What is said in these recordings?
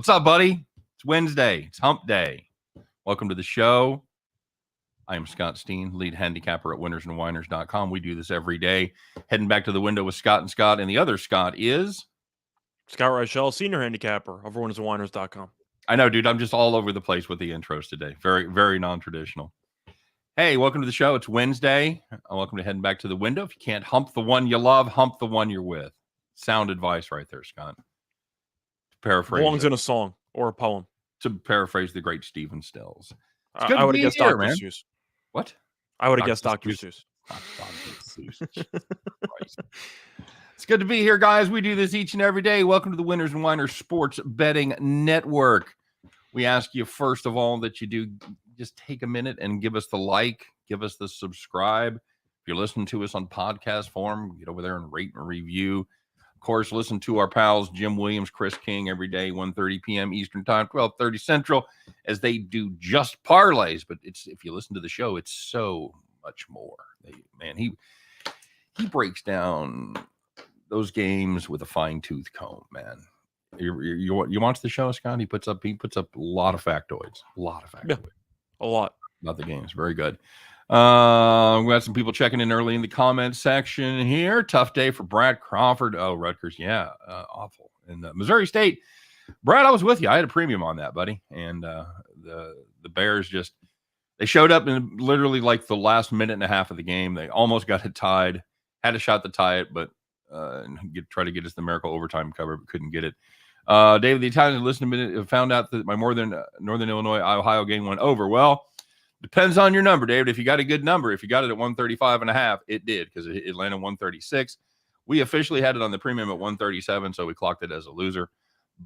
What's up, buddy? It's Wednesday. It's hump day. Welcome to the show. I am Scott Steen, lead handicapper at winnersandwhiners.com. We do this every day. Heading back to the window with Scott and Scott. And the other Scott is... Scott Reichel, senior handicapper of winnersandwhiners.com. I know, dude. I'm just all over the place with the intros today. Very, very non-traditional. Hey, welcome to the show. It's Wednesday. Welcome to Heading Back to the Window. If you can't hump the one you love, hump the one you're with. Sound advice right there, Scott. Paraphrase belongs in a song or a poem. To paraphrase the great Stephen Stills. I would have guessed Dr. Seuss. What? I would have guessed Dr. Seuss. It's good to be here, guys. We do this each and every day. Welcome to the Whiners and Whiners Sports Betting Network. We ask you, first of all, that you do just take a minute and give us the like, give us the subscribe. If you're listening to us on podcast form, get over there and rate and review. Of course, listen to our pals, Jim Williams, Chris King, every day, 1:30 p.m. Eastern Time, 12:30 Central, as they do just parlays. But if you listen to the show, it's so much more. He breaks down those games with a fine-tooth comb, man. You watch the show, Scott? He puts up a lot of factoids. Yeah, a lot about the games. Very good. We got some people checking in early in the comments section here. Tough day for Brad Crawford. Oh, Rutgers, yeah, awful. And Missouri State, Brad, I was with you. I had a premium on that, buddy. And the Bears they showed up in literally like the last minute and a half of the game. They almost got it tied, had a shot to tie it, but try to get us the miracle overtime cover, but couldn't get it. David the Italian listened to me, found out that my Northern Illinois Ohio game went over. Well, depends on your number, David. If you got a good number, if you got it at 135.5, it did, because it landed 136. We officially had it on the premium at 137, so we clocked it as a loser.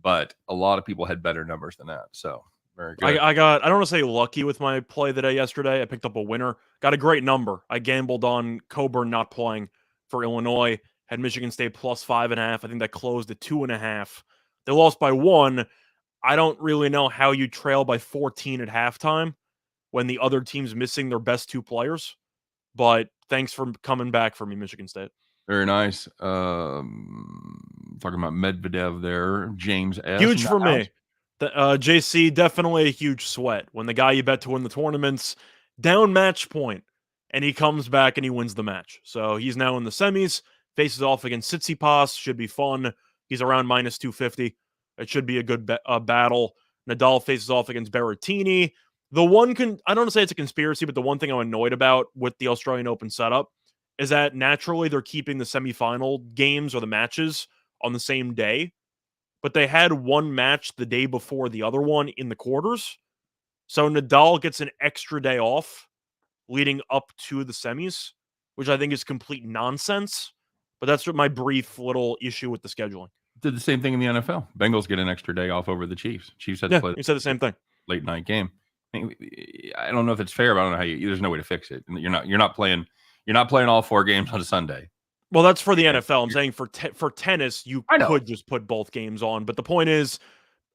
But a lot of people had better numbers than that, so very good. I don't want to say lucky with my play yesterday. I picked up a winner. Got a great number. I gambled on Coburn not playing for Illinois. Had Michigan State plus 5.5. I think that closed at 2.5. They lost by 1. I don't really know how you trail by 14 at halftime when the other team's missing their best 2 players. But thanks for coming back for me, Michigan State. Very nice. Talking about Medvedev there. James S. Huge for me. JC, definitely a huge sweat. When the guy you bet to win the tournament's down match point, and he comes back and he wins the match. So he's now in the semis, faces off against Tsitsipas. Should be fun. He's around minus 250. It should be a good battle. Nadal faces off against Berrettini. I don't want to say it's a conspiracy, but the one thing I'm annoyed about with the Australian Open setup is that naturally they're keeping the semifinal games or the matches on the same day, but they had one match the day before the other one in the quarters. So Nadal gets an extra day off leading up to the semis, which I think is complete nonsense. But that's my brief little issue with the scheduling. Did the same thing in the NFL. Bengals get an extra day off over the Chiefs. Chiefs had to play. You said the same thing. Late night game. I don't know if it's fair, but I don't know how there's no way to fix it. You're not playing all 4 games on a Sunday. Well, that's for the NFL. I'm saying for tennis, you could just put both games on. But the point is,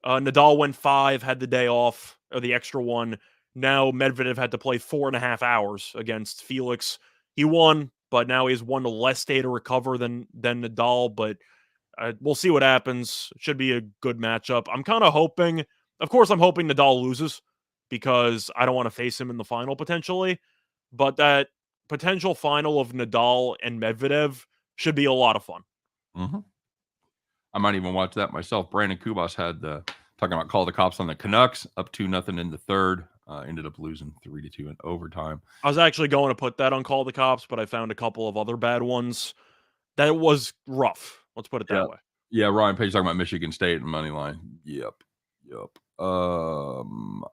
Nadal went 5, had the day off, or the extra one. Now Medvedev had to play 4.5 hours against Felix. He won, but now he has 1 less day to recover than Nadal. But we'll see what happens. It should be a good matchup. I'm kind of hoping, of course, Nadal loses because I don't want to face him in the final potentially. But that potential final of Nadal and Medvedev should be a lot of fun. Mm-hmm. I might even watch that myself. Brandon Kubas had talking about call the cops on the Canucks, up 2-0 in the third. Ended up losing 3-2 in overtime. I was actually going to put that on call the cops, but I found a couple of other bad ones. That was rough. Let's put it that way. Yeah, Ryan Page talking about Michigan State and money line. Yep.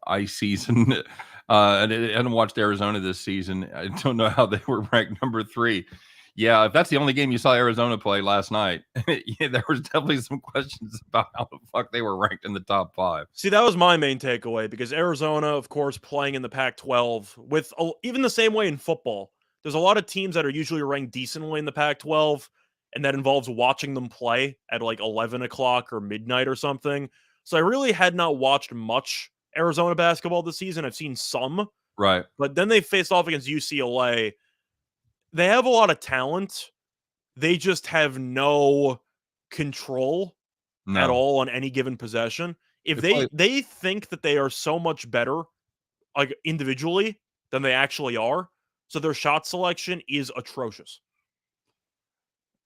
Ice season. I hadn't watched Arizona this season. I don't know how they were ranked number 3. Yeah, if that's the only game you saw Arizona play last night, there was definitely some questions about how the fuck they were ranked in the top 5. See, that was my main takeaway, because Arizona, of course, playing in the Pac-12 with even the same way in football. There's a lot of teams that are usually ranked decently in the Pac-12, and that involves watching them play at like 11 o'clock or midnight or something. So I really had not watched much Arizona basketball this season. I've seen some. Right. But then they faced off against UCLA. They have a lot of talent. They just have no control at all on any given possession. if They play. they think that they are so much better, like individually, than they actually are, so their shot selection is atrocious.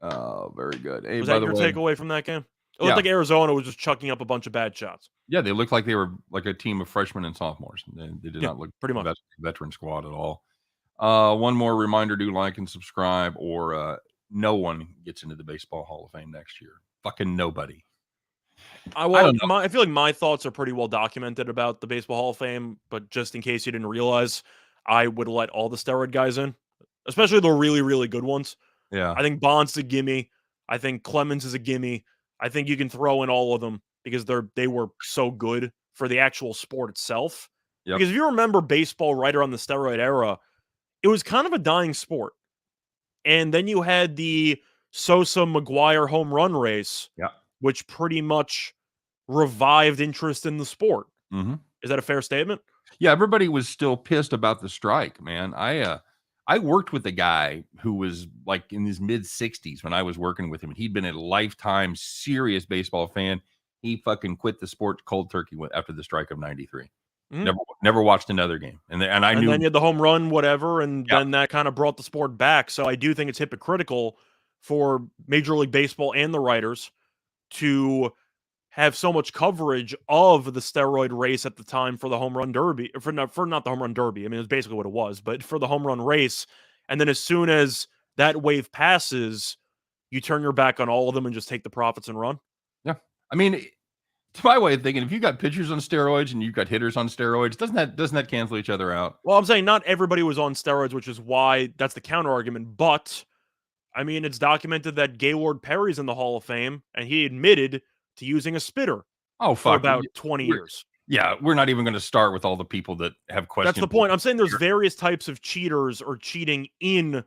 Oh, very good. Hey, Was by that the your way, takeaway from that game? It looked yeah, like Arizona was just chucking up a bunch of bad shots. yeah, they looked like they were like a team of freshmen and sophomores. They did Yeah, not look pretty like much. a veteran squad at all. One more reminder: do like and subscribe, or no one gets into the Baseball Hall of Fame next year. Fucking nobody. I don't know. I feel like my thoughts are pretty well documented about the Baseball Hall of Fame, but just in case you didn't realize, I would let all the steroid guys in, especially the really, really good ones. Yeah. I think Bond's a gimme. I think Clemens is a gimme. I think you can throw in all of them because they were so good for the actual sport itself. Yep. Because if you remember baseball right around the steroid era, it was kind of a dying sport. And then you had the Sosa McGuire home run race, Yeah. which pretty much revived interest in the sport. Mm-hmm. Is that a fair statement? Yeah, everybody was still pissed about the strike, man. I worked with a guy who was like in his mid 60s when I was working with him. He'd been a lifetime serious baseball fan. He fucking quit the sport cold turkey after the strike of 93. Mhm. Never watched another game. And I And knew. then you had the home run, whatever, and Yeah. then that kind of brought the sport back. So I do think it's hypocritical for Major League Baseball and the writers to have so much coverage of the steroid race at the time for the home run derby, for not the home run derby. I mean, it was basically what it was, but for the home run race. And then as soon as that wave passes, you turn your back on all of them and just take the profits and run. Yeah. I mean, to my way of thinking, if you got pitchers on steroids and you've got hitters on steroids, doesn't that cancel each other out? Well, I'm saying not everybody was on steroids, which is why that's the counter argument. But I mean, it's documented that Gaylord Perry's in the Hall of Fame, and he admitted to using a spitter Oh for fuck. about 20 years. Yeah, we're not even going to start with all the people that have That's the questioned. point. I'm saying there's various types of cheaters or cheating in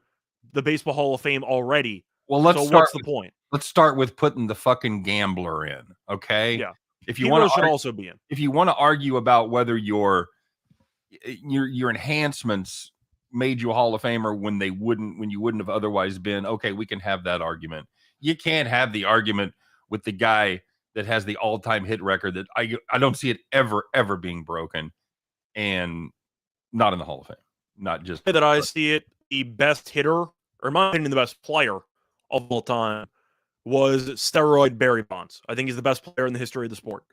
the Baseball Hall of Fame already. Well, So what's the point? let's start with putting the fucking gambler in, okay? Yeah. If you Pete want Rose should to also be in. if you want to argue about whether your enhancements made you a Hall of Famer when you wouldn't have otherwise been, okay, we can have that argument. You can't have the argument with the guy that has the all-time hit record that I don't see it ever being broken and not in the Hall of Fame. Not just That I see it, the best hitter, or in my opinion, the best player of all time was steroid Barry Bonds. I think he's the best player in the history of the sport.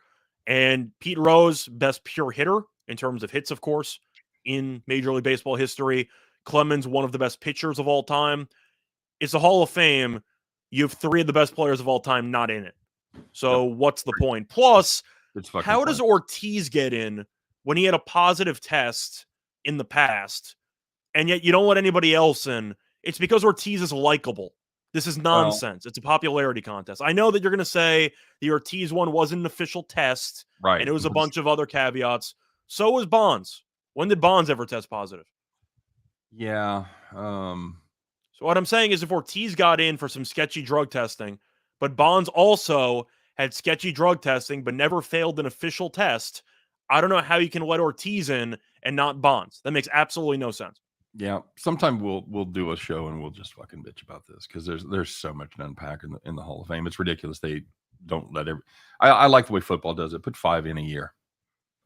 And Pete Rose, best pure hitter in terms of hits, of course, in Major League Baseball history. Clemens, one of the best pitchers of all time. It's a Hall of Fame. You have three of the best players of all time not in it. So what's the point? Plus, how does Ortiz get in when he had a positive test in the past, and yet you don't let anybody else in? It's because Ortiz is likable. This is nonsense. It's a popularity contest. I know that you're going to say the Ortiz one wasn't an official test, right, and it was a bunch of other caveats. So was Bonds. When did Bonds ever test positive? Yeah. So what I'm saying is if Ortiz got in for some sketchy drug testing, but Bonds also had sketchy drug testing but never failed an official test, I don't know how you can let Ortiz in and not Bonds. That makes absolutely no sense. Yeah, sometime we'll do a show and we'll just fucking bitch about this because there's so much to unpack in the Hall of Fame. It's ridiculous. They don't let every. I like the way football does it. Put 5 in a year.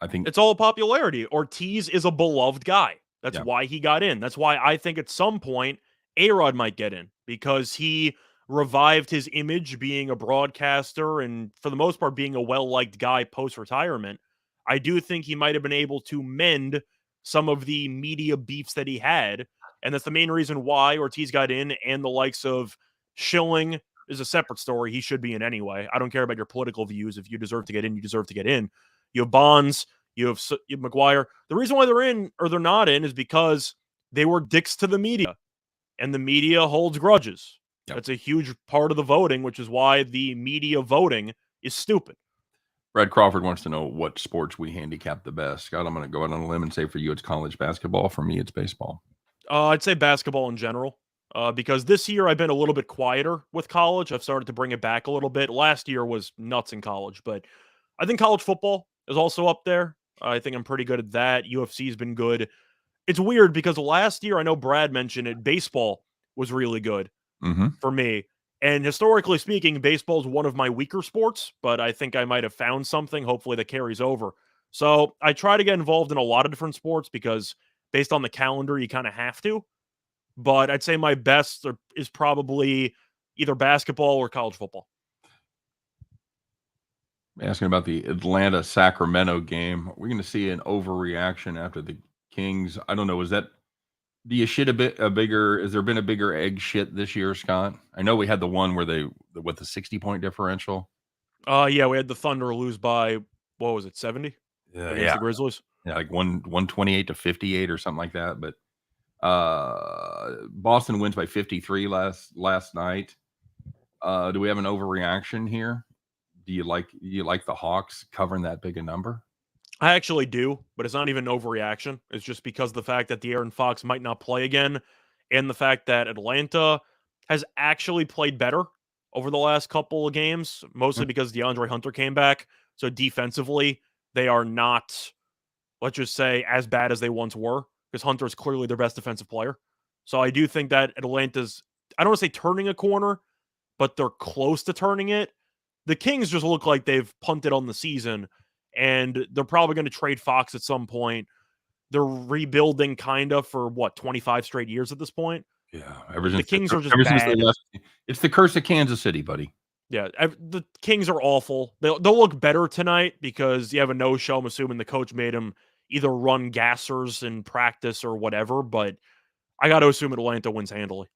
I think it's all popularity. Ortiz is a beloved guy. That's why he got in. That's why I think at some point A-Rod might get in because he revived his image being a broadcaster and for the most part being a well-liked guy post-retirement. I do think he might have been able to mend some of the media beefs that he had. And that's the main reason why Ortiz got in, and the likes of Schilling is a separate story. He should be in anyway. I don't care about your political views. If you deserve to get in, you deserve to get in. You have Bonds, you have McGuire. The reason why they're in or they're not in is because they were dicks to the media, and the media holds grudges. Yep. That's a huge part of the voting, which is why the media voting is stupid. Brad Crawford wants to know what sports we handicap the best. Scott, I'm going to go out on a limb and say for you it's college basketball. For me, it's baseball. I'd say basketball in general because this year I've been a little bit quieter with college. I've started to bring it back a little bit. Last year was nuts in college, but I think college football is also up there. I think I'm pretty good at that. UFC's been good. It's weird because last year, I know Brad mentioned it, baseball was really good for me. And historically speaking, baseball is one of my weaker sports, but I think I might have found something, hopefully, that carries over. So I try to get involved in a lot of different sports because based on the calendar, you kind of have to. But I'd say my best is probably either basketball or college football. Asking about the Atlanta Sacramento game. We're going to see an overreaction after the Kings. I don't know. Do you shit a bigger? Has there been a bigger egg shit this year, Scott? I know we had the one where with the 60-point differential. Yeah, we had the Thunder lose by, what was it, 70 against the Grizzlies? Yeah, like 128 to 58 or something like that. But Boston wins by 53 last night. Do we have an overreaction here? Do you like the Hawks covering that big a number? I actually do, but it's not even an overreaction. It's just because of the fact that De'Aaron Fox might not play again, and the fact that Atlanta has actually played better over the last couple of games, mostly because DeAndre Hunter came back. So defensively, they are not, let's just say, as bad as they once were, because Hunter is clearly their best defensive player. So I do think that Atlanta's, I don't want to say turning a corner, but they're close to turning it. The Kings just look like they've punted on the season, and they're probably going to trade Fox at some point. They're rebuilding kind of for 25 straight years at this point. Yeah, the Kings are just bad. It's the curse of Kansas City, buddy. Yeah, the Kings are awful. They'll look better tonight because you have a no-show. I'm assuming the coach made them either run gassers in practice or whatever, but I got to assume Atlanta wins handily.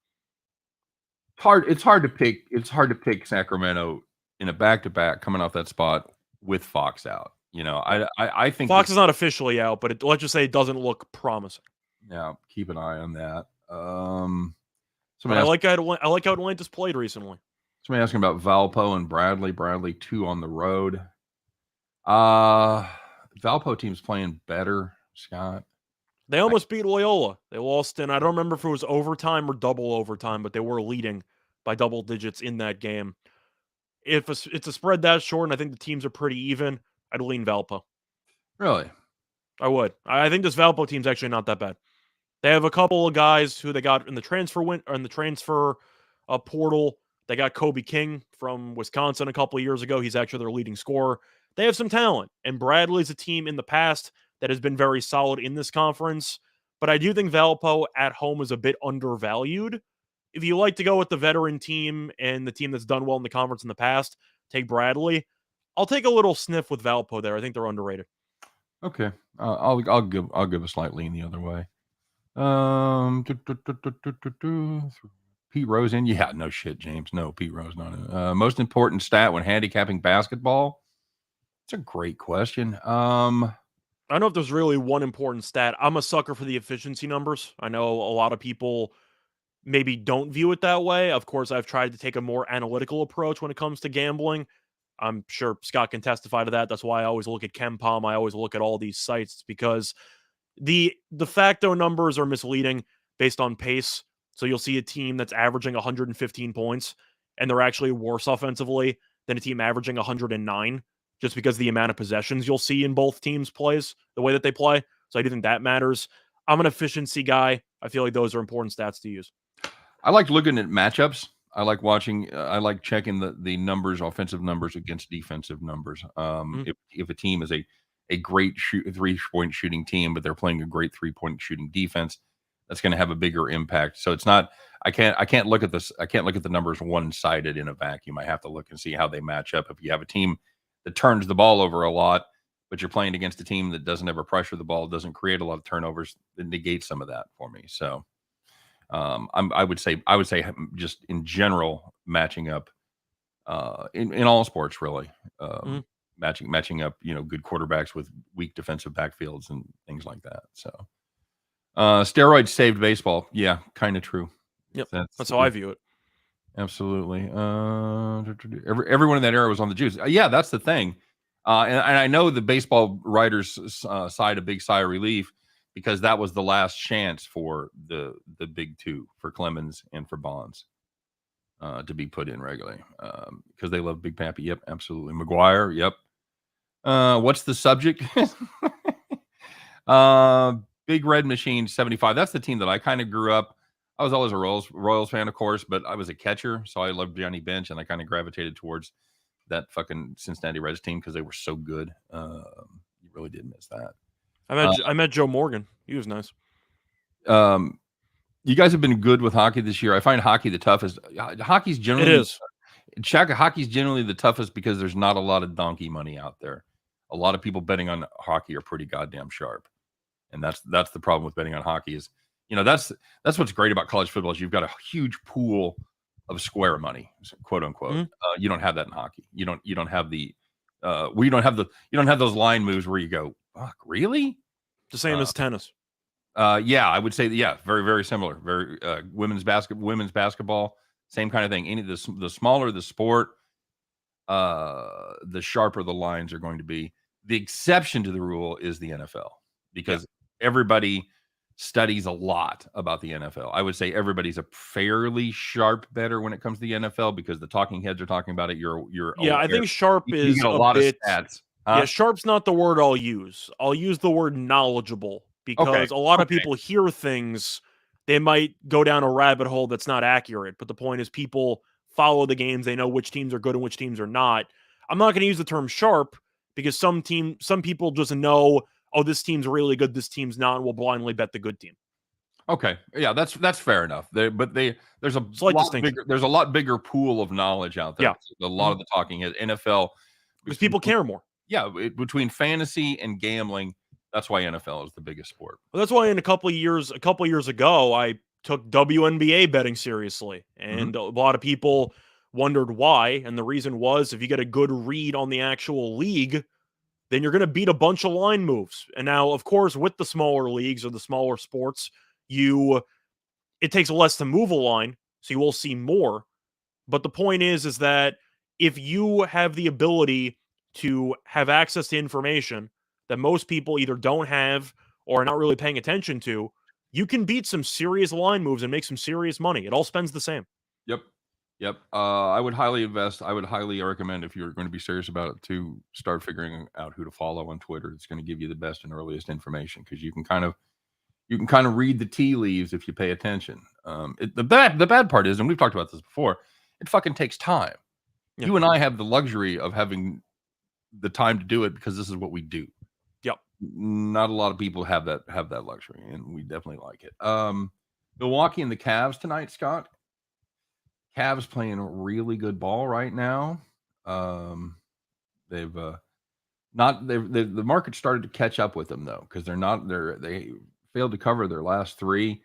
It's hard to pick. It's hard to pick Sacramento in a back-to-back coming off that spot with Fox out. You know, I think Fox is not officially out, but let's just say it doesn't look promising. Yeah, keep an eye on that. I like how Atlanta's played recently. Somebody asking about Valpo and Bradley. Bradley 2 on the road. Valpo team's playing better, Scott. They almost beat Loyola. They lost in, I don't remember if it was overtime or double overtime, but they were leading by double digits in that game. If it's a spread that short, and I think the teams are pretty even, I'd lean Valpo. Really? I would. I think this Valpo team's actually not that bad. They have a couple of guys who they got in the transfer portal. They got Kobe King from Wisconsin a couple of years ago. He's actually their leading scorer. They have some talent, and Bradley's a team in the past that has been very solid in this conference. But I do think Valpo at home is a bit undervalued. If you like to go with the veteran team and the team that's done well in the conference in the past, take Bradley. I'll take a little sniff with Valpo there. I think they're underrated. Okay, I'll give a slight lean the other way. Pete Rose in? Yeah, no shit, James. No, Pete Rose not in. Most important stat when handicapping basketball? It's a great question. I don't know if there's really one important stat. I'm a sucker for the efficiency numbers. I know a lot of people maybe don't view it that way. Of course, I've tried to take a more analytical approach when it comes to gambling. I'm sure Scott can testify to that. That's why I always look at KenPom. I always look at all these sites because the de facto numbers are misleading based on pace. So you'll see a team that's averaging 115 points, and they're actually worse offensively than a team averaging 109, just because of the amount of possessions you'll see in both teams' plays, the way that they play. So I do think that matters. I'm an efficiency guy. I feel like those are important stats to use. I like looking at matchups. I like watching. I like checking the numbers, offensive numbers against defensive numbers. If a team is a great 3-point shooting team, but they're playing a great 3-point shooting defense, that's going to have a bigger impact. So it's not. I can't look at this. I can't look at the numbers one-sided in a vacuum. I have to look and see how they match up. If you have a team that turns the ball over a lot, but you're playing against a team that doesn't ever pressure the ball, doesn't create a lot of turnovers, it negates some of that for me. So. I would say just in general matching up in all sports really matching up good quarterbacks with weak defensive backfields and things like that. So steroids saved baseball. Yeah, kind of true. Yep, that's how I view it. Absolutely. Everyone in that era was on the juice. Yeah, that's the thing. And I know the baseball writers sighed a big sigh of relief, because that was the last chance for the big two, for Clemens and for Bonds, to be put in regularly, because they love Big Pappy. Yep, absolutely. McGuire. Yep. What's the subject? Big Red Machine 75. That's the team that I kind of grew up I was always a Royals fan, of course, but I was a catcher, so I loved Johnny Bench, and I kind of gravitated towards that fucking Cincinnati Reds team because they were so good. You really did miss that. I met Joe Morgan. He was nice. You guys have been good with hockey this year. I find hockey the toughest. Hockey's generally It is. Hockey's generally the toughest because there's not a lot of donkey money out there. A lot of people betting on hockey are pretty goddamn sharp, and that's the problem with betting on hockey. Is that's what's great about college football is you've got a huge pool of square money, quote unquote. Mm-hmm. You don't have that in hockey. You don't have the you don't have those line moves where you go, fuck, really? The same as tennis. Yeah, I would say very, very similar. Very women's basketball, same kind of thing. The smaller the sport, the sharper the lines are going to be. The exception to the rule is the NFL because everybody studies a lot about the NFL. I would say everybody's a fairly sharp bettor when it comes to the NFL because the talking heads are talking about it. You're aware. I think sharp is you get a lot of stats. Huh? Yeah, sharp's not the word I'll use. I'll use the word knowledgeable because a lot of people hear things, they might go down a rabbit hole that's not accurate. But the point is people follow the games. They know which teams are good and which teams are not. I'm not going to use the term sharp because some people just know, oh, this team's really good, this team's not, and will blindly bet the good team. Okay, yeah, that's fair enough. There's a slight distinction. There's a lot bigger pool of knowledge out there. Yeah, a lot of the talking is NFL because people care more. Yeah, between fantasy and gambling, that's why NFL is the biggest sport. Well, that's why in a couple of years ago, I took WNBA betting seriously, and a lot of people wondered why, and the reason was if you get a good read on the actual league, then you're going to beat a bunch of line moves. And now, of course, with the smaller leagues or the smaller sports, it takes less to move a line, so you will see more. But the point is that if you have the ability to have access to information that most people either don't have or are not really paying attention to, you can beat some serious line moves and make some serious money. It all spends the same. Yep. I would highly invest. I would highly recommend if you're going to be serious about it to start figuring out who to follow on Twitter. It's going to give you the best and earliest information because you can kind of read the tea leaves if you pay attention. The bad part is, and we've talked about this before, it fucking takes time. Yeah. You and I have the luxury of having the time to do it because this is what we do. Yep. Not a lot of people have that luxury, and we definitely like it. Milwaukee and the Cavs tonight, Scott. Cavs playing really good ball right now. The market started to catch up with them though, because they failed to cover their last three.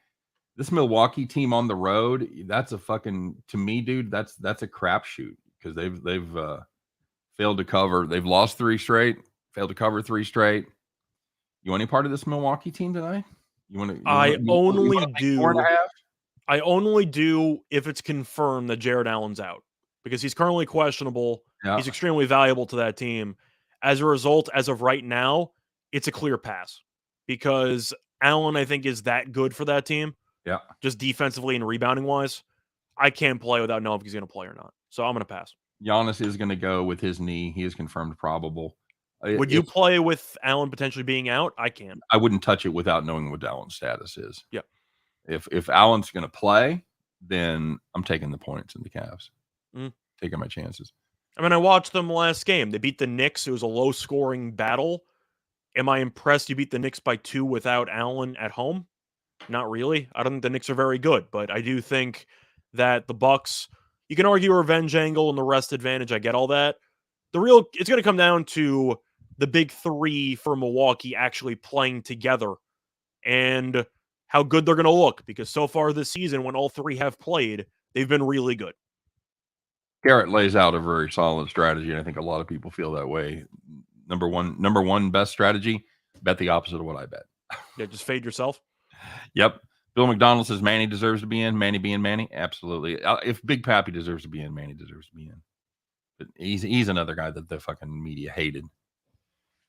This Milwaukee team on the road, that's a fucking, to me, dude, that's a crapshoot because they've failed to cover. They've lost 3 straight, failed to cover 3 straight. You want any part of this Milwaukee team tonight? I only do if it's confirmed that Jared Allen's out because he's currently questionable. Yeah. He's extremely valuable to that team. As a result, as of right now, it's a clear pass because Allen, I think, is that good for that team. Yeah. Just defensively and rebounding wise. I can't play without knowing if he's going to play or not. So I'm going to pass. Giannis is going to go with his knee. He is confirmed probable. Would you play with Allen potentially being out? I can't. I wouldn't touch it without knowing what Allen's status is. Yeah. If Allen's going to play, then I'm taking the points in the Cavs. Taking my chances. I mean, I watched them last game. They beat the Knicks. It was a low-scoring battle. Am I impressed you beat the Knicks by 2 without Allen at home? Not really. I don't think the Knicks are very good, but I do think that the Bucks, you can argue a revenge angle and the rest advantage. I get all that. It's going to come down to the big 3 for Milwaukee actually playing together and how good they're going to look, because so far this season, when all 3 have played, they've been really good. Garrett lays out a very solid strategy, and I think a lot of people feel that way. Number one best strategy, bet the opposite of what I bet. Yeah, just fade yourself. Yep. Bill McDonald says Manny deserves to be in. Manny being Manny? Absolutely. If Big Pappy deserves to be in, Manny deserves to be in. But he's another guy that the fucking media hated.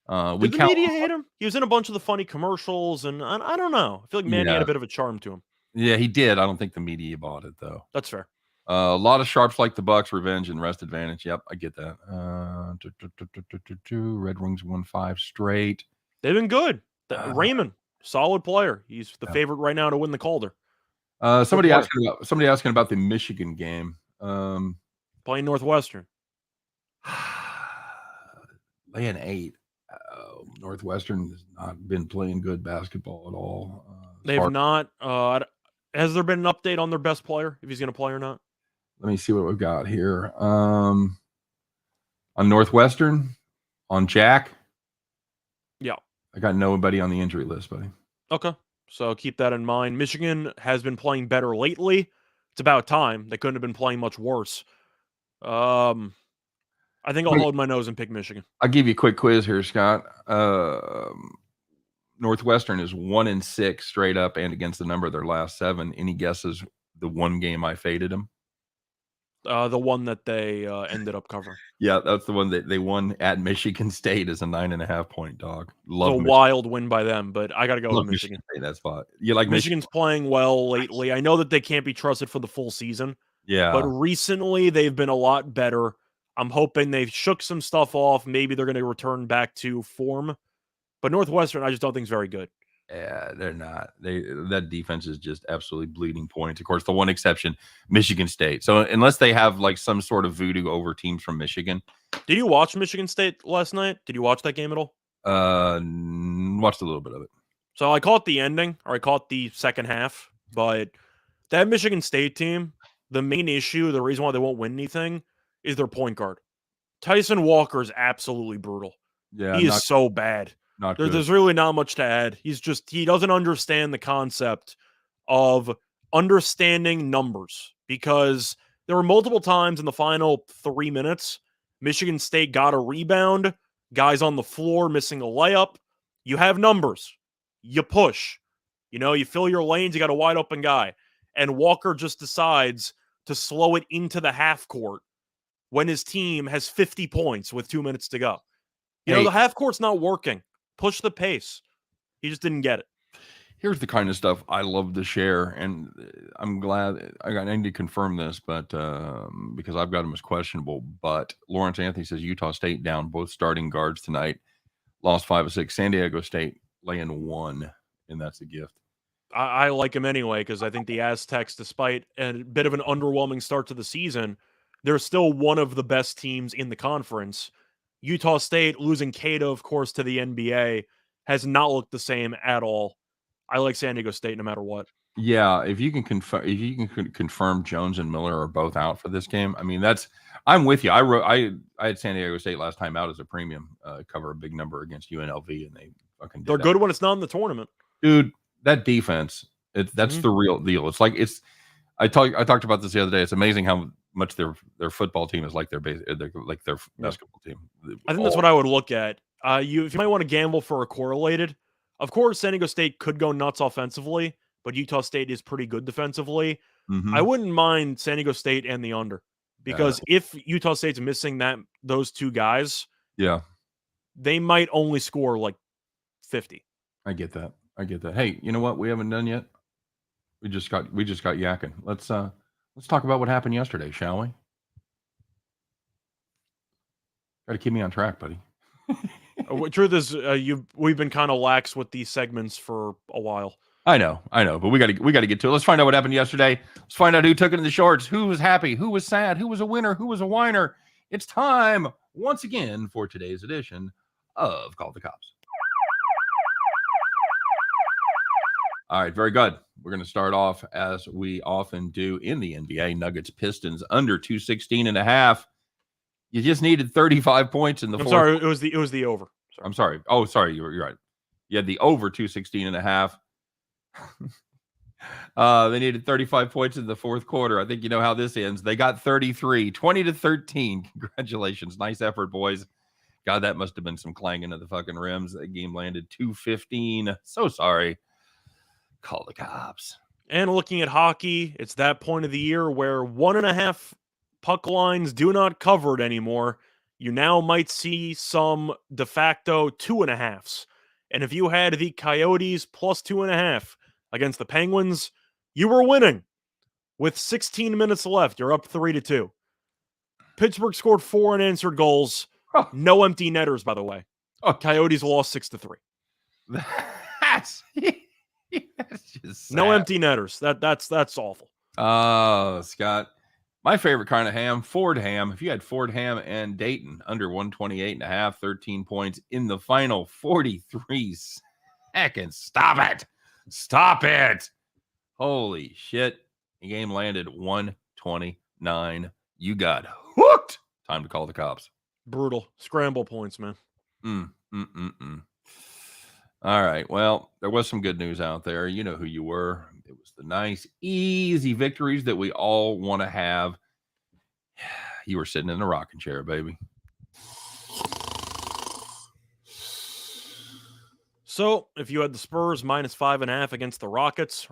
Did the media hate him? He was in a bunch of the funny commercials, and I don't know. I feel like Manny had a bit of a charm to him. Yeah, he did. I don't think the media bought it, though. That's fair. A lot of sharps like the Bucks, revenge and rest advantage. Yep, I get that. Red Wings won 5 straight. They've been good. Raymond, solid player. He's the favorite right now to win the Calder. Somebody player. asking about the Michigan game. Playing Northwestern. Laying 8. Northwestern has not been playing good basketball at all. They've not. Has there been an update on their best player, if he's going to play or not? Let me see what we've got here. On Northwestern, on Jack. Yeah. I got nobody on the injury list, buddy. Okay. So keep that in mind. Michigan has been playing better lately. It's about time. They couldn't have been playing much worse. I think I'll hold my nose and pick Michigan. I'll give you a quick quiz here, Scott. Northwestern is 1-6 straight up and against the number of their last 7. Any guesses the one game I faded them? The one that they ended up covering. Yeah, that's the one that they won at Michigan State as a 9.5-point dog. Love a wild win by them, but I got to go with Michigan. That spot. You like Michigan's playing well lately. I know that they can't be trusted for the full season. Yeah. But recently they've been a lot better. I'm hoping they've shook some stuff off. Maybe they're going to return back to form. But Northwestern, I just don't think is very good. Yeah, they're not. That defense is just absolutely bleeding points. Of course, the one exception, Michigan State. So unless they have like some sort of voodoo over teams from Michigan. Did you watch Michigan State last night? Did you watch that game at all? Watched a little bit of it. So I caught the ending, or I caught the second half. But that Michigan State team, the main issue, the reason why they won't win anything, is their point guard. Tyson Walker is absolutely brutal. Yeah, he is so bad. There's really not much to add. He doesn't understand the concept of understanding numbers, because there were multiple times in the final 3 minutes, Michigan State got a rebound, guys on the floor missing a layup. You have numbers. You push. You fill your lanes, you got a wide open guy. And Walker just decides to slow it into the half court when his team has 50 points with 2 minutes to go. The half court's not working. Push the pace. He just didn't get it. Here's the kind of stuff I love to share, and I'm glad I need to confirm this, but because I've got him as questionable. But Lawrence Anthony says Utah State down both starting guards tonight, lost 5 of 6. San Diego State laying 1, and that's a gift. I like him anyway, because I think the Aztecs, despite a bit of an underwhelming start to the season, they're still one of the best teams in the conference. Utah State, losing Cato, of course, to the NBA, has not looked the same at all. I like San Diego State no matter what. Yeah, if you can confirm Jones and Miller are both out for this game, I mean, I'm with you. I had San Diego State last time out as a premium, cover a big number against UNLV, and they fucking they're good when it's not in the tournament. Dude, that defense, that's the real deal. It's like I talked about this the other day. It's amazing how much their football team is like their basketball team. I think that's what I would look at. If you might want to gamble for a correlated, of course, San Diego State could go nuts offensively, but Utah State is pretty good defensively. Mm-hmm. I wouldn't mind San Diego State and the under, because if Utah State's missing those two guys, they might only score like 50. I get that. Hey, you know what? We haven't done yet. We just got yakking. Let's talk about what happened yesterday, shall we? Got to keep me on track, buddy. Truth is, we've been kind of lax with these segments for a while. I know, but we got to get to it. Let's find out what happened yesterday. Let's find out who took it in the shorts, who was happy, who was sad, who was a winner, who was a whiner. It's time once again for today's edition of Call the Cops. All right, very good. We're going to start off as we often do in the NBA. Nuggets Pistons under 216.5. You just needed 35 points in the fourth. Sorry, it was the over. Sorry. I'm sorry. Oh, sorry, you're right. You had the over 216.5. They needed 35 points in the fourth quarter. I think you know how this ends. They got 33, 20-13. Congratulations. Nice effort, boys. God, that must have been some clanging of the fucking rims. That game landed 215. So sorry. Call the cops. And looking at hockey, it's that point of the year where 1.5 puck lines do not cover it anymore. You now might see some de facto 2.5s. And if you had the Coyotes plus 2.5 against the Penguins, you were winning. With 16 minutes left, you're up 3-2. Pittsburgh scored 4 unanswered goals. Oh. No empty netters, by the way. Coyotes lost 6-3. It's just No sad. empty netters. That's awful. Scott, my favorite kind of ham, Ford ham. If you had Ford ham and Dayton under 128.5, 13 points in the final 43 seconds. Stop it. Stop it. Holy shit. The game landed 129. You got hooked. Time to call the cops. Brutal. Scramble points, man. All right. Well, there was some good news out there. You know who you were. It was the nice, easy victories that we all want to have. You were sitting in a rocking chair, baby. So, if you had the Spurs -5.5 against the Rockets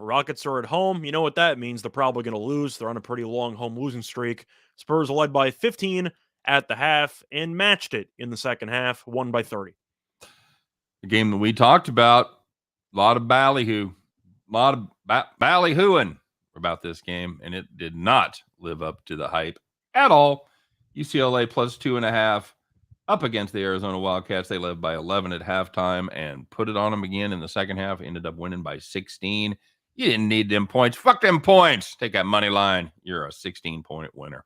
are at home. You know what that means. They're probably going to lose. They're on a pretty long home losing streak. Spurs are led by 15 at the half and matched it in the second half, won by 30. The game that we talked about, a lot of ballyhoo, a lot of ballyhooing about this game, and it did not live up to the hype at all. UCLA +2.5 up against the Arizona Wildcats. They led by 11 at halftime and put it on them again in the second half. Ended up winning by 16. You didn't need them points. Fuck them points. Take that money line. You're a 16-point winner.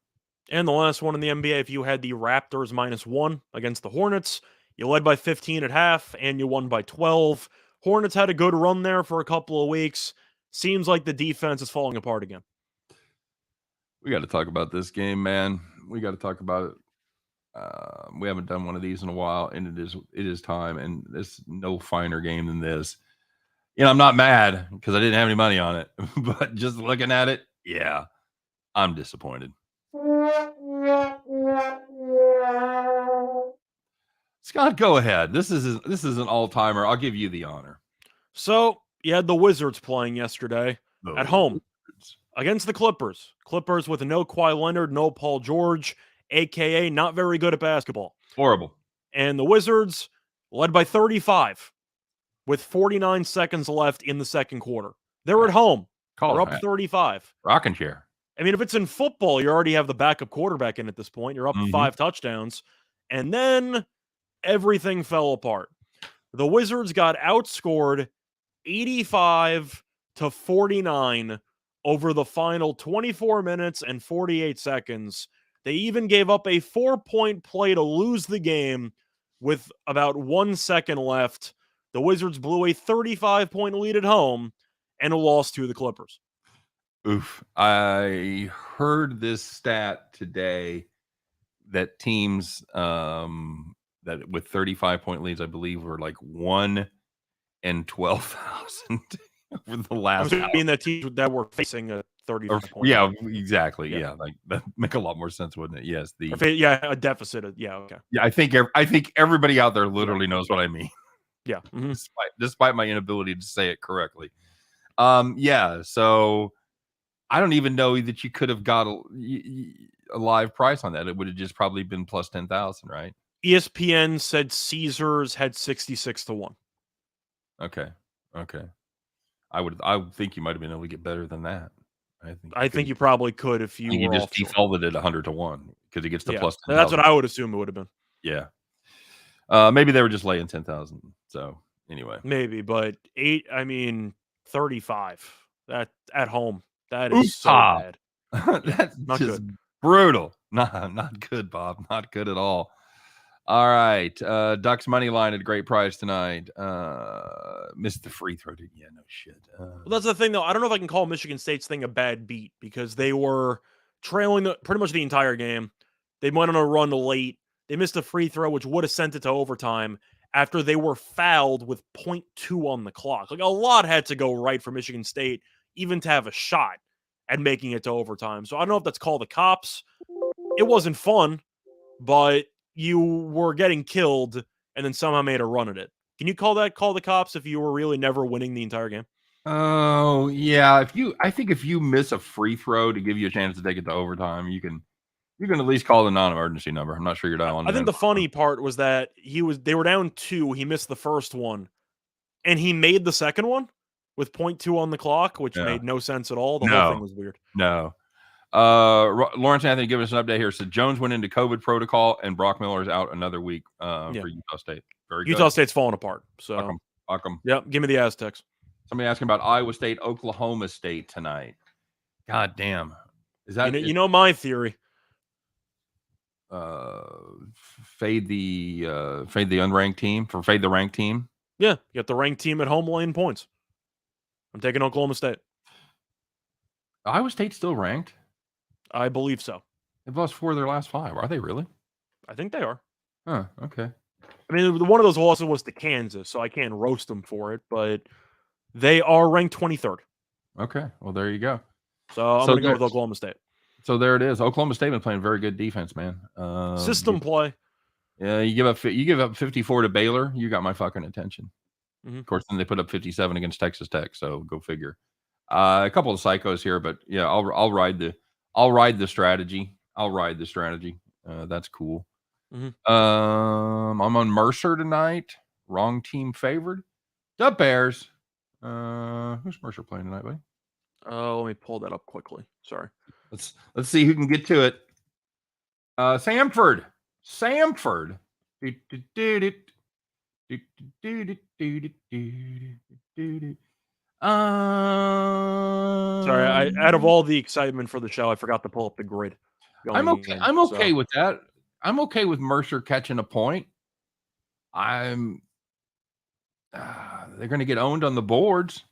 And the last one in the NBA, if you had the Raptors -1 against the Hornets, you led by 15 at half and you won by 12. Hornets had a good run there for a couple of weeks. Seems like the defense is falling apart again. We got to talk about this game, man. We got to talk about it. We haven't done one of these in a while, and it is time, and there's no finer game than this. I'm not mad because I didn't have any money on it, but just looking at it, yeah, I'm disappointed. Scott, go ahead. This is an all-timer. I'll give you the honor. So you had the Wizards playing yesterday at home against the Clippers. Clippers with no Kawhi Leonard, no Paul George, a.k.a. not very good at basketball. Horrible. And the Wizards led by 35 with 49 seconds left in the second quarter. They're at home. They're up 35. Rocking chair. I mean, if it's in football, you already have the backup quarterback in at this point. You're up 5 touchdowns. And then everything fell apart. The Wizards got outscored 85-49 over the final 24 minutes and 48 seconds. They even gave up a 4-point play to lose the game with about 1 second left. The Wizards blew a 35-point lead at home and lost to the Clippers. Oof. I heard this stat today that teams that with 35-point leads, I believe, were like 1 in 12,000 over the last. I mean, that teams that were facing a 35-point. Yeah, exactly. Yeah, like that make a lot more sense, wouldn't it? Yes. A deficit. Yeah. Okay. Yeah, I think everybody out there literally knows what I mean. Yeah. Mm-hmm. Despite my inability to say it correctly. Yeah. So I don't even know that you could have got a live price on that. It would have just probably been plus 10,000, right? ESPN said Caesars had 66-1. Okay. I would think you might have been able to get better than that. I think you probably could if you were just defaulted it 100-1 because it gets to plus 10,000. That's what I would assume it would have been. Yeah. Maybe they were just laying 10,000. So anyway, maybe, but 35. That at home. That is so bad. That's not just good. Brutal. Not good, Bob. Not good at all. All right. Ducks money line at a great price tonight. Missed the free throw. Yeah, no shit. Well, that's the thing, though. I don't know if I can call Michigan State's thing a bad beat because they were trailing pretty much the entire game. They went on a run late. They missed a free throw, which would have sent it to overtime after they were fouled with 0.2 on the clock. Like, a lot had to go right for Michigan State even to have a shot at making it to overtime. So I don't know if that's called the cops. It wasn't fun, but you were getting killed and then somehow made a run at it. Can you call the cops if you were really never winning the entire game? Oh, yeah. I think if you miss a free throw to give you a chance to take it to overtime, you can at least call the non-emergency number. I'm not sure you're dialing. I think the funny part was that they were down 2. He missed the first one, and he made the second one with 0.2 on the clock, which made no sense at all. The whole thing was weird. No. Lawrence Anthony, give us an update here. So Jones went into COVID protocol, and Brock Miller is out another week for Utah State. Very good. Utah State's falling apart. So Fuck 'em. Yep. Give me the Aztecs. Somebody asking about Iowa State, Oklahoma State tonight. God damn. Is that you know my theory? Fade the unranked team for fade the ranked team? Yeah, you got the ranked team at home laying points. I'm taking Oklahoma State. Iowa State's still ranked? I believe so. They've lost 4 of their last 5. Are they really? I think they are. Huh, okay. I mean, one of those losses was to Kansas, so I can't roast them for it, but they are ranked 23rd. Okay, well, there you go. So I'm going to go with Oklahoma State. So there it is. Oklahoma State been playing very good defense, man. System play. Yeah, you give up 54 to Baylor, you got my fucking attention. Mm-hmm. Of course, then they put up 57 against Texas Tech, so go figure. A couple of psychos here, but yeah, I'll ride the strategy. I'll ride the strategy. That's cool. Mm-hmm. I'm on Mercer tonight. Wrong team favored. The Bears. Who's Mercer playing tonight, buddy? Let me pull that up quickly. Sorry. Let's see who can get to it. Samford. Sorry, out of all the excitement for the show, I forgot to pull up the grid. I'm okay with that. I'm okay with Mercer catching a point. They're going to get owned on the boards,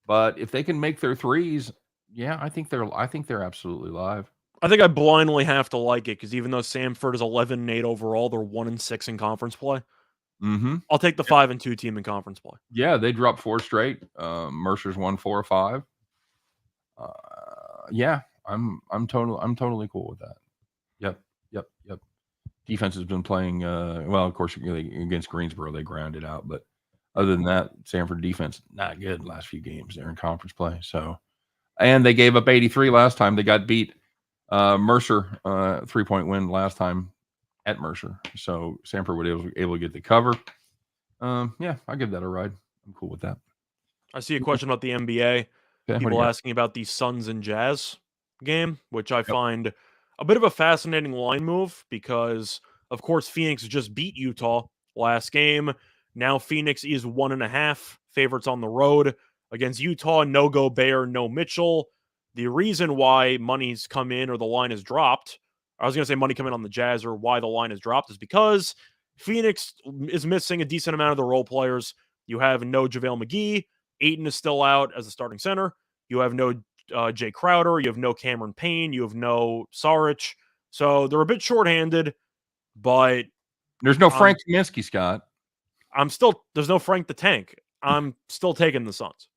but if they can make their threes, yeah, I think they're absolutely live. I think I blindly have to like it because even though Samford is 11-8 overall, they're 1-6 in conference play. Mm-hmm. I'll take the 5-2 team in conference play. Yeah, they dropped 4 straight. Mercer's won 4 or 5. Yeah, I'm totally cool with that. Yep. Defense has been playing well. Of course, against Greensboro they grounded out, but other than that, Samford defense not good last few games. They're in conference play, so and they gave up 83 last time. They got beat. Mercer 3-point win last time at Mercer, so Samford was able to get the cover. Yeah, I'll give that a ride. I'm cool with that. I see a question about the NBA. People asking about the Suns and Jazz game, which I find a bit of a fascinating line move because, of course, Phoenix just beat Utah last game. Now Phoenix is 1.5 favorites on the road against Utah. No Gobert, no Mitchell. The reason why money's come in or the line has dropped, I was going to say money come in on the Jazz or why the line has dropped is because Phoenix is missing a decent amount of the role players. You have no JaVale McGee. Ayton is still out as a starting center. You have no Jay Crowder. You have no Cameron Payne. You have no Saric. So they're a bit shorthanded, but there's no Frank Kaminsky, Scott. There's no Frank the Tank. I'm still taking the Suns.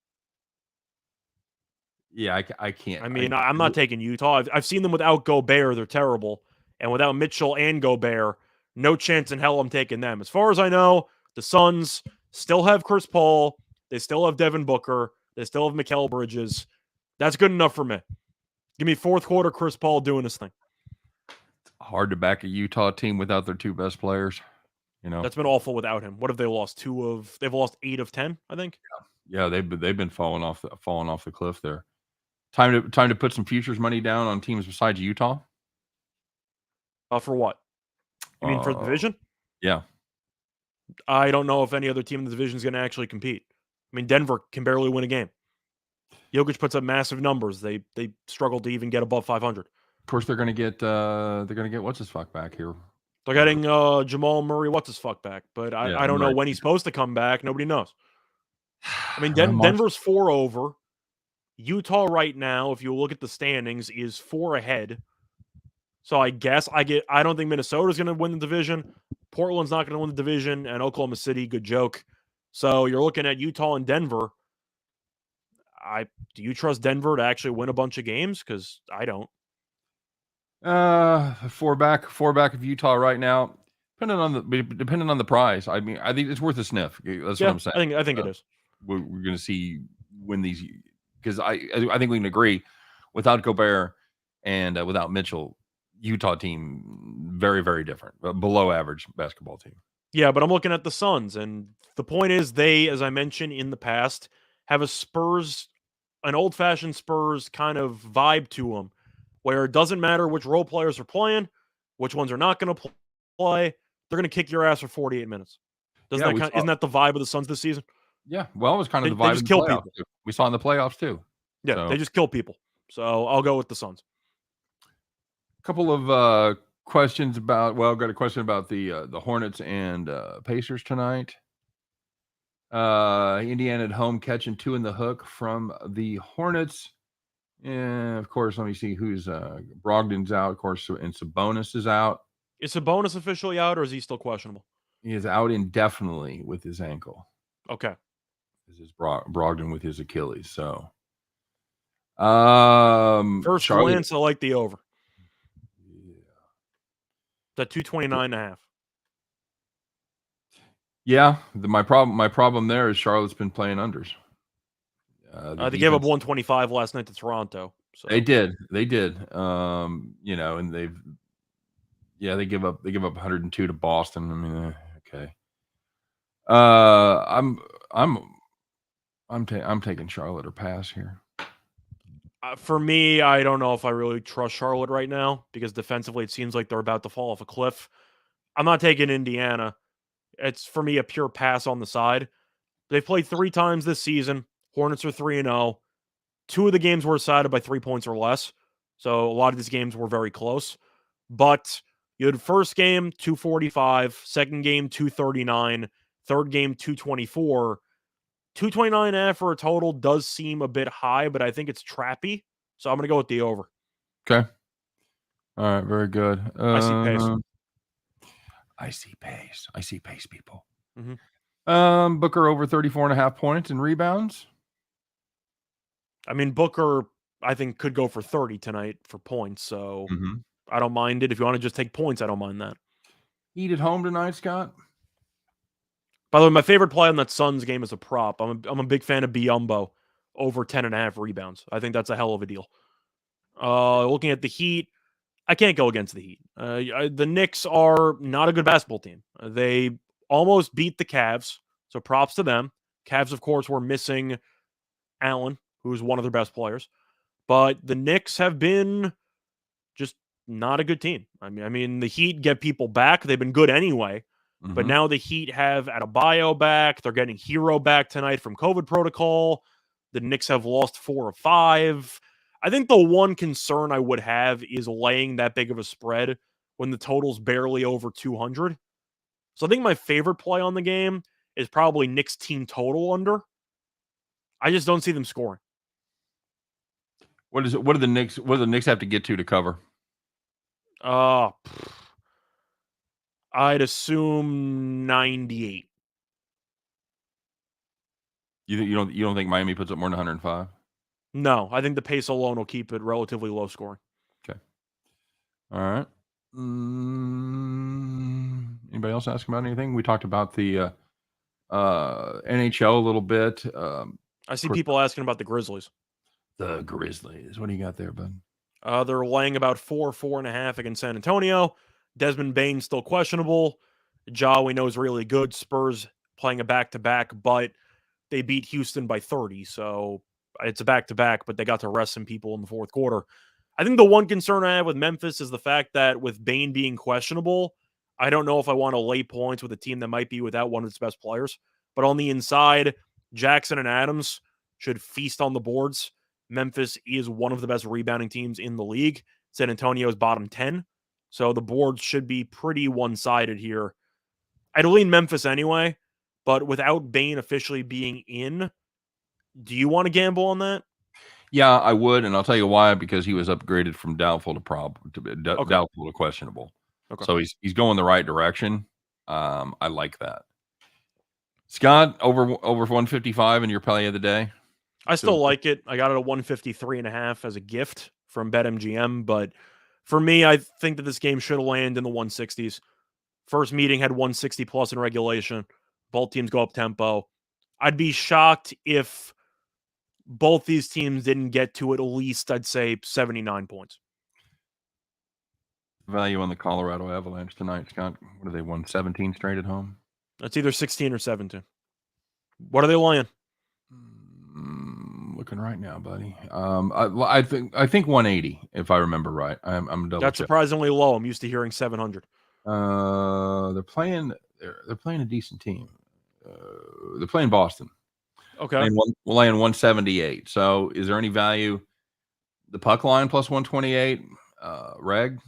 Yeah, I can't. I mean, I'm not taking Utah. I've seen them without Gobert. They're terrible. And without Mitchell and Gobert, no chance in hell I'm taking them. As far as I know, the Suns still have Chris Paul. They still have Devin Booker. They still have Mikal Bridges. That's good enough for me. Give me fourth quarter Chris Paul doing his thing. It's hard to back a Utah team without their 2 best players. You know, that's been awful without him. What have they lost? They've lost 8 of 10, I think. Yeah, they've been falling off the cliff there. Time to put some futures money down on teams besides Utah. For what? You mean for the division? Yeah. I don't know if any other team in the division is going to actually compete. I mean, Denver can barely win a game. Jokic puts up massive numbers. They struggle to even get above 500. Of course, they're going to get what's his fuck back here. They're getting Jamal Murray what's his fuck back, but I don't know when he's supposed to come back. Nobody knows. I mean, Denver's 4 over. Utah right now, if you look at the standings, is 4 ahead. So I guess I don't think Minnesota's going to win the division. Portland's not going to win the division, and Oklahoma City, good joke. So you're looking at Utah and Denver. Do you trust Denver to actually win a bunch of games? Because I don't. 4 back of Utah right now. Depending on the prize. I mean, I think it's worth a sniff. That's what I'm saying. I think it is. We're going to see when these, because I think we can agree, without Gobert and without Mitchell, Utah team very, very different, below average basketball team. Yeah, but I'm looking at the Suns, and the point is they, as I mentioned in the past, have an old-fashioned Spurs kind of vibe to them, where it doesn't matter which role players are playing, which ones are not going to play. They're going to kick your ass for 48 minutes. Isn't that the vibe of the Suns this season? Yeah, well, it was kind of the They vibe just in the kill playoffs. people. Too. We saw in the playoffs too. Yeah, So, they just kill people. So I'll go with the Suns. a couple of questions about. Well, I've got a question about the Hornets and Pacers tonight. Indiana at home catching 2 in the hook from the Hornets. And of course, let me see who's Brogdon's out, of course, and Sabonis is out. Is Sabonis officially out, or is he still questionable? He is out indefinitely with his ankle. Okay. This is Brogdon with his Achilles. So, First Charlotte. glance, I like the over. The 229.5. Yeah, my problem there is Charlotte's been playing unders. They gave up 125 last night to Toronto. So. They did. And they give up 102 to Boston. I mean, okay. I'm taking Charlotte or pass here. For me, I don't know if I really trust Charlotte right now because defensively it seems like they're about to fall off a cliff. I'm not taking Indiana. It's for me a pure pass on the side. They've played 3 times this season. Hornets are 3-0. 2 of the games were decided by 3 points or less. So a lot of these games were very close. But you had first game 245, second game 239, third game 224. 229.5 for a total does seem a bit high, but I think it's trappy. So I'm going to go with the over. Okay. All right. Very good. I see pace. I see pace, people. Mm-hmm. Booker over 34.5 points and rebounds. I mean, Booker, I think, could go for 30 tonight for points. So I don't mind it. If you want to just take points, I don't mind that. Heat at home tonight, Scott. By the way, my favorite play on that Suns game is a prop. I'm a big fan of Biyombo over 10.5 rebounds. I think that's a hell of a deal. Looking at the Heat, I can't go against the Heat. The Knicks are not a good basketball team. They almost beat the Cavs, so props to them. Cavs, of course, were missing Allen, who's one of their best players. But the Knicks have been just not a good team. I mean, the Heat get people back. They've been good anyway. But now the Heat have Adebayo back. They're getting Hero back tonight from COVID protocol. The Knicks have lost 4 of 5. I think the one concern I would have is laying that big of a spread when the total's barely over 200. So I think my favorite play on the game is probably Knicks team total under. I just don't see them scoring. What do the Knicks have to get to cover? I'd assume 98. You don't think Miami puts up more than 105? No, I think the pace alone will keep it relatively low scoring. Okay. All right. Anybody else ask about anything? We talked about the NHL a little bit. I see people asking about the Grizzlies. The Grizzlies. What do you got there, bud? They're laying about 4.5 against San Antonio. Desmond Bain still questionable. Ja, we know, is really good. Spurs playing a back-to-back, but they beat Houston by 30. So it's a back-to-back, but they got to rest some people in the fourth quarter. I think the one concern I have with Memphis is the fact that with Bain being questionable, I don't know if I want to lay points with a team that might be without one of its best players. But on the inside, Jackson and Adams should feast on the boards. Memphis is one of the best rebounding teams in the league. San Antonio is bottom 10. So the boards should be pretty one-sided here. I'd lean Memphis anyway, but without Bain officially being in, do you want to gamble on that? Yeah, I would, and I'll tell you why. Because he was upgraded from doubtful to doubtful to questionable. Okay. So he's going the right direction. I like that. Scott, over 155 in your play of the day. I still like it. I got it at 153.5 as a gift from BetMGM, but for me, I think that this game should land in the 160s. First meeting had 160 plus in regulation. Both teams go up tempo. I'd be shocked if both these teams didn't get to at least, I'd say, 79 points. Value on the Colorado Avalanche tonight, Scott. What are they, won 17 straight at home? That's either 16 or 17. What are they laying? Looking right now, buddy. I think 180, if I remember right. I'm double. That's surprisingly low. I'm used to hearing 700. They're playing a decent team. They're playing Boston. Okay. We'll lay in 178. So is there any value? The puck line plus 128, reg?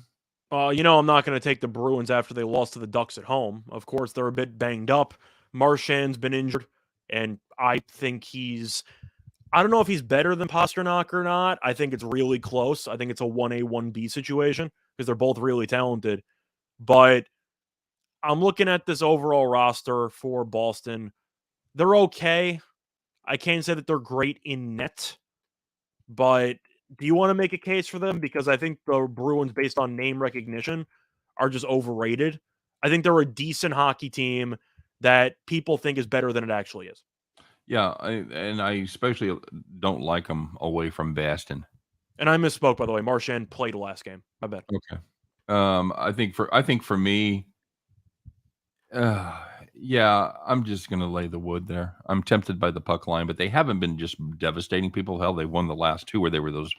I'm not going to take the Bruins after they lost to the Ducks at home. Of course, they're a bit banged up. Marchand's been injured, and I think I don't know if he's better than Pasternak or not. I think it's really close. I think it's a 1A, 1B situation because they're both really talented. But I'm looking at this overall roster for Boston. They're okay. I can't say that they're great in net, but do you want to make a case for them? Because I think the Bruins, based on name recognition, are just overrated. I think they're a decent hockey team that people think is better than it actually is. Yeah, I especially don't like them away from Baston. And I misspoke, by the way. Marchand played last game. I bet. Okay. I think for me, yeah, I'm just gonna lay the wood there. I'm tempted by the puck line, but they haven't been just devastating people. Hell, they won the last two where they were those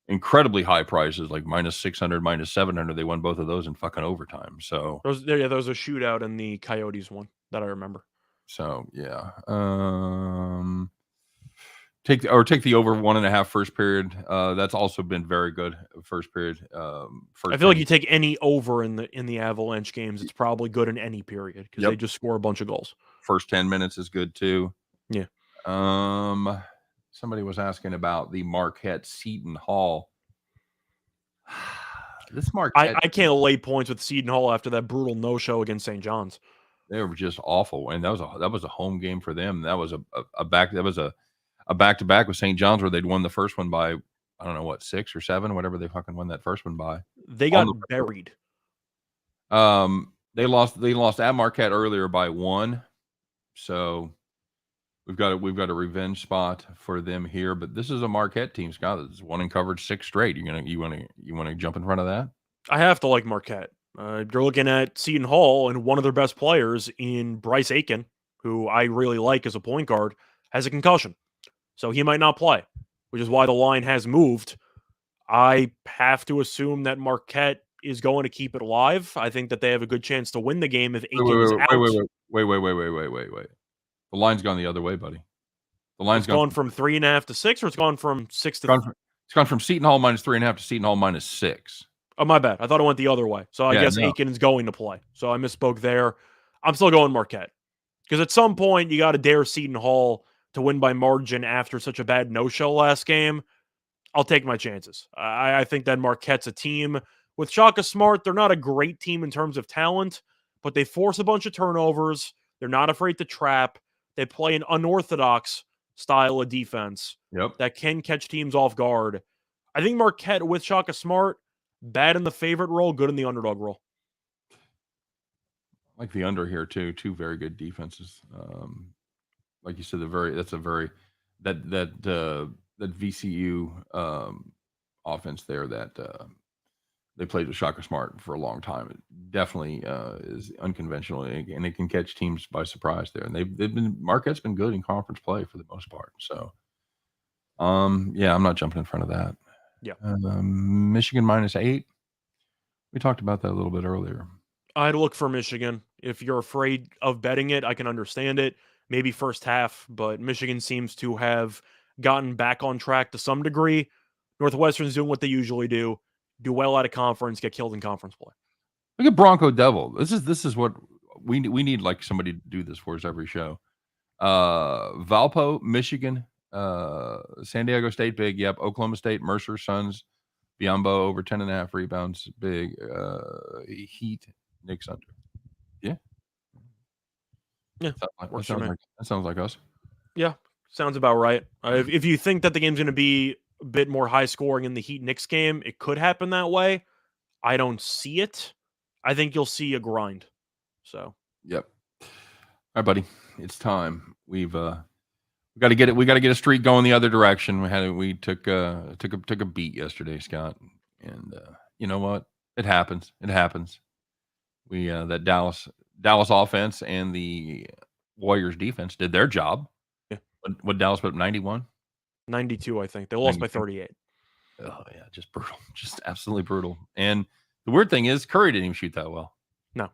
incredibly high prices, like minus 600, minus 700. They won both of those in fucking overtime. So There was a shootout in the Coyotes one that I remember. Yeah. Take the over 1.5 first period. That's also been very good first period. I feel like you take any over in the Avalanche games, it's probably good in any period because they just score a bunch of goals. First 10 minutes is good too. Yeah. Somebody was asking about the Marquette Seton Hall. This Marquette, I can't lay points with Seton Hall after that brutal no-show against St. John's. They were just awful, and that was a home game for them. That was a back-to-back with St. John's where they'd won the first one by, I don't know what, 6 or 7, whatever they fucking won that first one by. They got buried. They lost at Marquette earlier by 1, so we've got a revenge spot for them here. But this is a Marquette team, Scott, that's won in coverage 6 straight. You want to jump in front of that? I have to like Marquette. You're looking at Seton Hall, and one of their best players in Bryce Aiken, who I really like as a point guard, has a concussion. So he might not play, which is why the line has moved. I have to assume that Marquette is going to keep it alive. I think that they have a good chance to win the game if Aiken is out. Wait. The line's gone the other way, buddy. The line's gone from 3.5 to 6, or it's gone from 6 to. It's gone from Seton Hall minus 3.5 to Seton Hall minus 6. Oh, my bad. I thought it went the other way. So I guess Aiken is going to play. So I misspoke there. I'm still going Marquette. Because at some point, you got to dare Seton Hall to win by margin after such a bad no-show last game. I'll take my chances. I think that Marquette's a team. With Shaka Smart, they're not a great team in terms of talent, but they force a bunch of turnovers. They're not afraid to trap. They play an unorthodox style of defense that can catch teams off guard. I think Marquette with Shaka Smart, bad in the favorite role, good in the underdog role. I like the under here too. Two very good defenses. Like you said, that VCU offense there that they played with Shaka Smart for a long time. It definitely is unconventional, and it can catch teams by surprise there. And Marquette's been good in conference play for the most part. So, yeah, I'm not jumping in front of that. Yeah. Michigan minus 8. We talked about that a little bit earlier. I'd look for Michigan. If you're afraid of betting it, I can understand it. Maybe first half, but Michigan seems to have gotten back on track to some degree. Northwestern's doing what they usually do well out of conference, get killed in conference play. Look at Bronco Devil. This is what we need, like somebody to do this for us every show. Valpo, Michigan, San Diego State, big. Yep. Oklahoma State, Mercer, Suns, Biombo over 10.5 rebounds, big. Heat, Knicks under. Yeah. Yeah. That sounds like us. Yeah. Sounds about right. If you think that the game's going to be a bit more high scoring in the Heat Knicks game, it could happen that way. I don't see it. I think you'll see a grind. So. Yep. All right, buddy. It's time. We've got to get it. We got to get a streak going the other direction. We took a beat yesterday, Scott, and you know what? It happens. We that Dallas offense and the Warriors defense did their job. Yeah. What Dallas put up 91? 92, I think. They lost 92. By 38. Oh yeah, just brutal, just absolutely brutal. And the weird thing is, Curry didn't even shoot that well. No,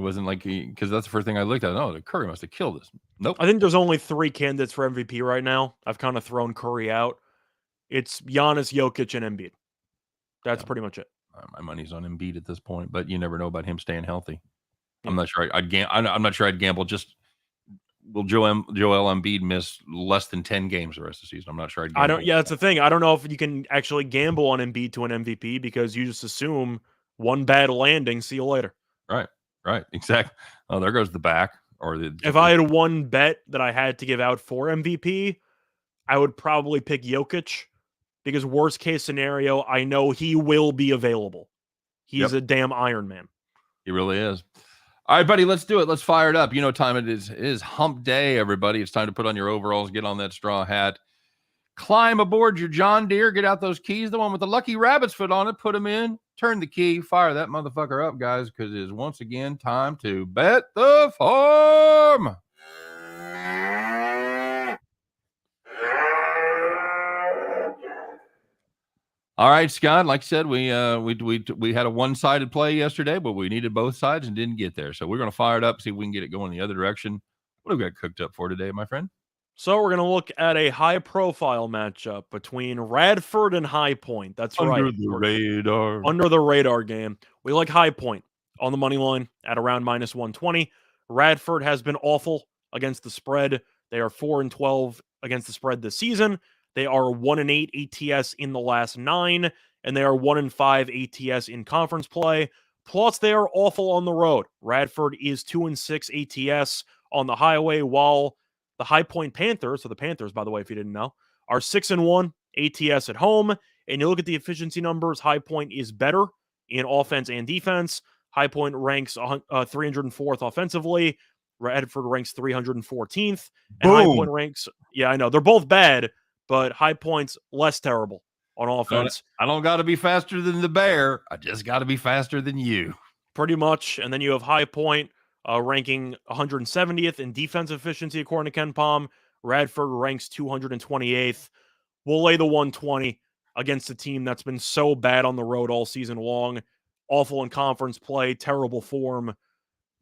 It wasn't like because that's the first thing I looked at. Oh, the Curry must have killed us. Nope. I think there's only 3 candidates for MVP right now. I've kind of thrown Curry out. It's Giannis, Jokic, and Embiid. That's pretty much it. My money's on Embiid at this point, but you never know about him staying healthy. Yeah. I'm not sure. I'm not sure I'd gamble. Just will Joel Embiid miss less than 10 games the rest of the season? I'm not sure. I don't. Yeah, that's the thing. I don't know if you can actually gamble on Embiid to an MVP because you just assume one bad landing. See you later. Right. Exactly. Oh, there goes the back. If I had one bet that I had to give out for MVP, I would probably pick Jokic because worst case scenario, I know he will be available. He's a damn Iron Man. He really is. All right, buddy, let's do it. Let's fire it up. You know what time it is. It is hump day, everybody. It's time to put on your overalls, get on that straw hat, climb aboard your John Deere, get out those keys, the one with the lucky rabbit's foot on it, put them in, turn the key, fire that motherfucker up, guys, because it is once again time to bet the farm. All right, Scott. Like I said, we had a one-sided play yesterday, but we needed both sides and didn't get there. So we're going to fire it up, see if we can get it going the other direction. What have we got cooked up for today, my friend? So we're going to look at a high-profile matchup between Radford and High Point. That's right. Under the radar. Under the radar game. We like High Point on the money line at around -120. Radford has been awful against the spread. They are 4-12 against the spread this season. They are 1-8 ATS in the last 9, and they are 1-5 ATS in conference play. Plus, they are awful on the road. Radford is 2-6 ATS on the highway, while the High Point Panthers, so the Panthers, by the way, if you didn't know, are 6-1 ATS at home. And you look at the efficiency numbers, High Point is better in offense and defense. High Point ranks 304th offensively. Radford ranks 314th. And High Point ranks, I know, they're both bad, but High Point's less terrible on offense. I don't got to be faster than the bear. I just got to be faster than you. Pretty much. And then you have High Point ranking 170th in defense efficiency, according to Ken Palm. Radford ranks 228th. We'll lay the 120 against a team that's been so bad on the road all season long. Awful in conference play, terrible form.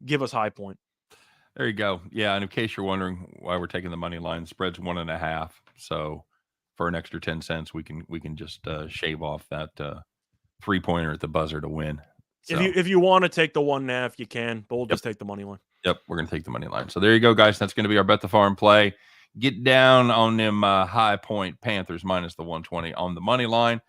Give us High Point. There you go. Yeah, and in case you're wondering why we're taking the money line, spread's 1.5. So for an extra 10 cents, we can just shave off that 3-pointer at the buzzer to win. So, if you want to take the 1.5, you can, but we'll just take the money line. Yep, we're going to take the money line. So there you go, guys. That's going to be our Bet the Farm play. Get down on them High Point Panthers minus the 120 on the money line.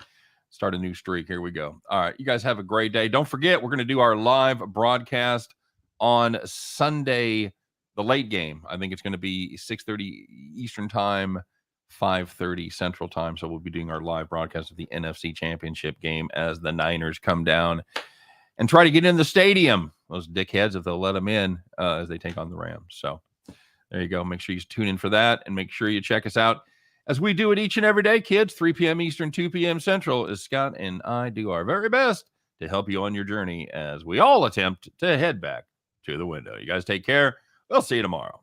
Start a new streak. Here we go. All right, you guys have a great day. Don't forget, we're going to do our live broadcast on Sunday, the late game. I think it's going to be 6:30 Eastern time, 5:30 Central time. So we'll be doing our live broadcast of the NFC Championship game as the Niners come down and try to get in the stadium. Those dickheads, if they'll let them in as they take on the Rams. So there you go. Make sure you tune in for that, and make sure you check us out as we do it each and every day, kids. 3 p.m. Eastern, 2 p.m. Central, as Scott and I do our very best to help you on your journey as we all attempt to head back to the window. You guys take care. We'll see you tomorrow.